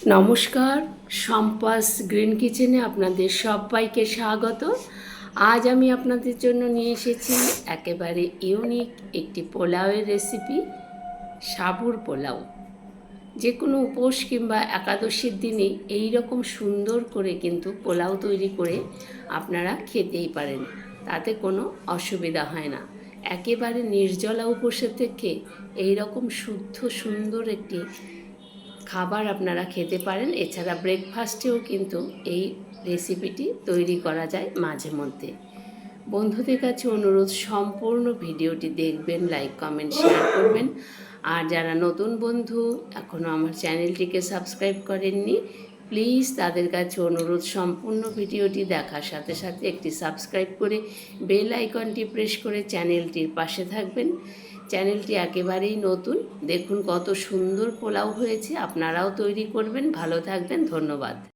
নমস্কার, সম্পাস গ্রিন কিচেনে আপনাদের সবাইকে স্বাগত। আজ আমি আপনাদের জন্য নিয়ে এসেছি একেবারে ইউনিক একটি পোলাওয়ের রেসিপি, সাবুর পোলাও। যে কোনো উপোস কিংবা একাদশীর দিনে এই রকম সুন্দর করে কিন্তু পোলাও তৈরি করে আপনারা খেতেই পারেন, তাতে কোনো অসুবিধা হয় না। একেবারে নির্জলা উপোসের থেকে এই রকম শুদ্ধ সুন্দর একটি খাবার আপনারা খেতে পারেন। এছাড়া ব্রেকফাস্টেও কিন্তু এই রেসিপিটি তৈরি করা যায় মাঝে মধ্যে। বন্ধুদের কাছে অনুরোধ, সম্পূর্ণ ভিডিওটি দেখবেন, লাইক কমেন্ট শেয়ার করবেন। আর যারা নতুন বন্ধু এখনও আমার চ্যানেলটিকে সাবস্ক্রাইব করেননি, প্লিজ তাদের কাছে অনুরোধ, সম্পূর্ণ ভিডিওটি দেখার সাথে সাথে একটি সাবস্ক্রাইব করে বেল আইকনটি প্রেস করে চ্যানেলটির পাশে থাকবেন। চ্যানেলটি একেবারেই নতুন, দেখুন কত সুন্দর পোলাও হয়েছে। আপনারাও তৈরি করবেন। ভালো থাকবেন, ধন্যবাদ।